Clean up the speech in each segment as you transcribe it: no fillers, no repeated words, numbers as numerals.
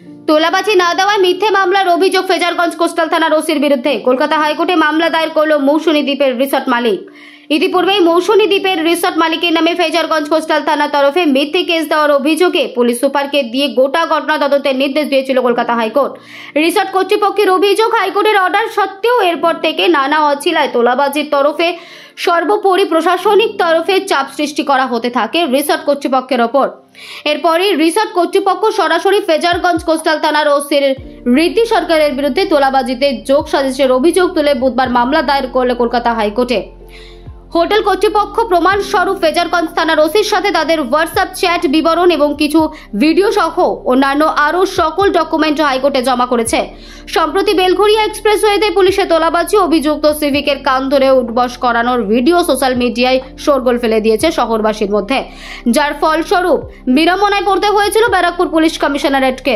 তোলাবাজি না দেওয়ায় মিথ্যে মামলার অভিযোগ ফ্রেজারগঞ্জ কোস্টাল থানার ওসির বিরুদ্ধে। কলকাতা হাইকোর্টে মামলা দায়ের করল মৌসুমী দ্বীপের রিসর্ট মালিক। ইতিপূর্বেই মৌসুমী দ্বীপের রিসর্ট মালিকের নামে ফ্রেজারগঞ্জ কোস্টাল থানার তরফে মিথ্যে কেস দেওয়ার অভিযোগে পুলিশ সুপারকে দিয়ে গোটা ঘটনা তদন্তের নির্দেশ দিয়েছিল কলকাতা হাইকোর্ট। রিসর্ট কর্তৃপক্ষের অভিযোগ, হাইকোর্টের অর্ডার সত্ত্বেও এরপর থেকে নানা অছিলায় তোলাবাজির তরফে সর্বোপরি প্রশাসনিক তরফে চাপ সৃষ্টি করা হতে থাকে রিসর্ট কর্তৃপক্ষের ওপর। এরপরই রিসর্ট কর্তৃপক্ষ সরাসরি ফ্রেজারগঞ্জ কোস্টাল থানার ওসির ঋদ্ধি সরকারের বিরুদ্ধে তোলাবাজিতে যোগ সাজিশের অভিযোগ তুলে বুধবার মামলা দায়ের করল কলকাতা হাইকোর্টে। হোটেল কর্তৃপক্ষ প্রমাণস্বরূপ ফ্রেজারগঞ্জ থানার ওসির সাথে তাদের হোয়াটসঅ্যাপ চ্যাট বিবরণ এবং কিছু ভিডিও সহ অন্যান্য আরও সকল ডকুমেন্ট হাইকোর্টে জমা করেছে। সম্প্রতি বেলঘরিয়া এক্সপ্রেসওয়েতে পুলিশে তোলাবাজি অভিযুক্ত সিভিকের কান ধরে উঠবস করানোর ভিডিও সোশ্যাল মিডিয়ায় শোরগোল ফেলে দিয়েছে শহরবাসীর মধ্যে, যার ফলস্বরূপ বিড়ম্বনায় পড়তে হয়েছিল ব্যারাকপুর পুলিশ কমিশনারেটকে।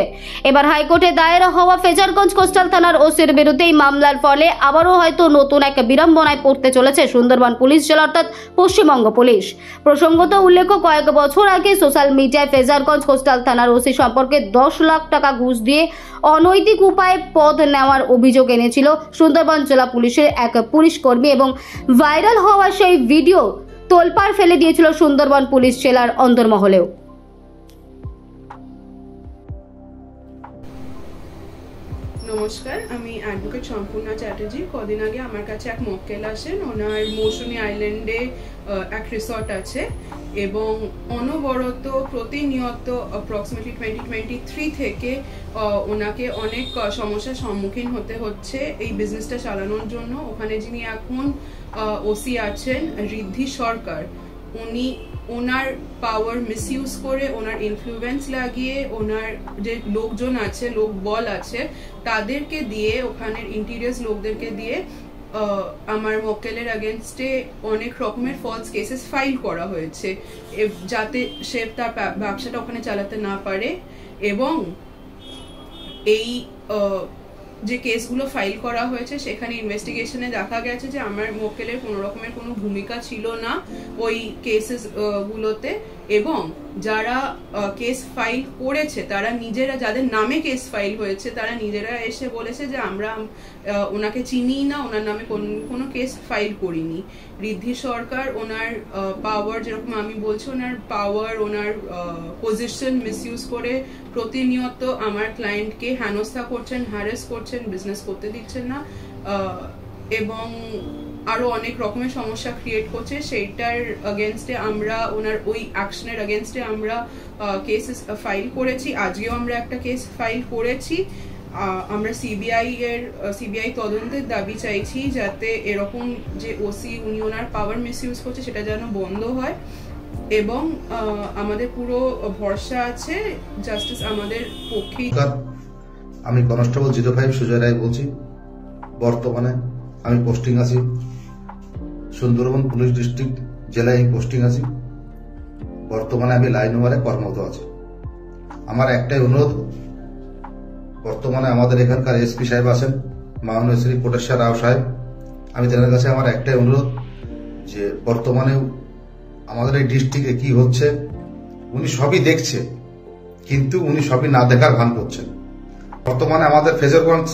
এবার হাইকোর্টে দায়ের হওয়া ফ্রেজারগঞ্জ কোস্টাল থানার ওসির বিরুদ্ধে এই মামলার ফলে আবারও হয়তো নতুন এক বিড়ম্বনায় পড়তে চলেছে সুন্দরবন পুলিশ জেলা অর্থাৎ পশ্চিমবঙ্গ পুলিশ। প্রসঙ্গত উল্লেখ্য, কয়েক বছর আগে সোশ্যাল মিডিয়ায় ফ্রেজারগঞ্জ কোস্টাল থানার ওসি সম্পর্কে 10 লাখ টাকা ঘুষ দিয়ে অনৈতিক উপায়ে পদ নেওয়ার অভিযোগ এনেছিল সুন্দরবন জেলা পুলিশের এক পুলিশ কর্মী এবং ভাইরাল হওয়া সেই ভিডিও তোলপাড় ফেলে দিয়েছিল সুন্দরবন পুলিশ জেলার অন্দরমহলেও। নমস্কার, আমি অ্যাডভোকেট সম্পূর্ণা চ্যাটার্জি। কদিন আগে আমার কাছে এক মক্কেল আসেন, ওনার মৌসুমী আইল্যান্ডে এক রিসর্ট আছে এবং অনবরত প্রতিনিয়ত অ্যাপ্রক্সিমেটলি 2023 থেকে ওনাকে অনেক সমস্যার সম্মুখীন হতে হচ্ছে এই বিজনেসটা চালানোর জন্য। ওখানে যিনি এখন ওসি আছেন ঋদ্ধি সরকার, উনি ওনার পাওয়ার মিসইউজ করে, ওনার ইনফ্লুয়েন্স লাগিয়ে, ওনার যে লোকজন আছে, লোক বল আছে, তাদেরকে দিয়ে, ওখানের ইন্টিরিয়ার্স লোকদেরকে দিয়ে আমার মক্কেলের এগেনস্টে অনেক রকমের ফলস কেসেস ফাইল করা হয়েছে, যাতে সে তার ব্যবসাটা ওখানে চালাতে না পারে। এবং এই যে কেসগুলো ফাইল করা হয়েছে সেখানে ইনভেস্টিগেশনে দেখা গেছে যে আমার মক্কেলের কোনো রকমের কোনো ভূমিকা ছিল না ওই কেসেস গুলোতে, এবং যারা কেস ফাইল করেছে তারা নিজেরা, যাদের নামে কেস ফাইল হয়েছে, তারা নিজেরা এসে বলেছে যে আমরা ওনাকে চিনি না, ওনার নামে কোনো কেস ফাইল করিনি। ঋদ্ধি সরকার ওনার পাওয়ার, যেরকম আমি বলছি, ওনার পাওয়ার, ওনার পজিশন মিসইউজ করে প্রতিনিয়ত আমার ক্লায়েন্টকে হেনস্থা করছেন, হ্যারাস করছেন, বিজনেস করতে দিচ্ছেন না, এবং আরো অনেক রকমের সমস্যা ক্রিয়েট করছে। সেইটার এগেনস্টে আমরা, ওনার ওই অ্যাকশনের এগেনস্টে আমরা কেস ফাইল করেছি। আজকেও আমরা একটা কেস ফাইল করেছি। আমরা সিবিআই তদন্তের দাবি চাইছি, যাতে এরকম যে ওসি উনি ওনার পাওয়ার মিসইউজ করছে সেটা যেন বন্ধ হয়, এবং আমাদের পুরো ভরসা আছে জাস্টিস আমাদের পক্ষেই। আমি কনস্টেবল 05 সুজয় রায় বলছি। বর্তমানে আমি পোস্টিং আছি সুন্দরবন পুলিশ ডিস্ট্রিক্ট জেলায়, আমি পোস্টিং আছি। বর্তমানে আমি লাইন ওভারে কর্মরত আছি। আমার একটাই অনুরোধ, বর্তমানে আমাদের এখানকার এসপি সাহেব আছেন, মাননীয় শ্রী কোটেশ্বর রাও সাহেব, আমি তাদের কাছে আমার একটাই অনুরোধ যে বর্তমানে আমাদের এই ডিস্ট্রিক্টে কি হচ্ছে উনি সবই দেখছে, কিন্তু উনি সবই না দেখার ভান করছেন। বর্তমানে আমাদের ফ্রেজারগঞ্জ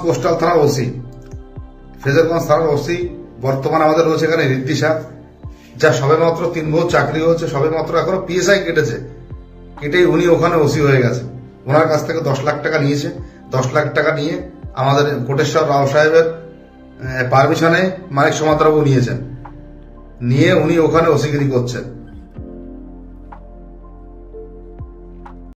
কোস্টাল থানার ওসি, ফ্রেজারগঞ্জ থানার ওসি বর্তমানে আমাদের রয়েছে এখানে ঋদ্ধি সাহেব, যা সবেমাত্র 3 বছর চাকরি হচ্ছে, সবেমাত্র এখনো পিএসআই কেটেছে, কেটেই উনি ওখানে ওসি হয়ে গেছে। ওনার কাছ থেকে 10 লাখ টাকা নিয়েছে। 10 লাখ টাকা নিয়ে আমাদের কোটেশ্বর রাও সাহেবের পারমিশনে মানিক সমাদ্রবাবু নিয়েছেন, নিয়ে উনি ওখানে ওসিগিরি করছেন।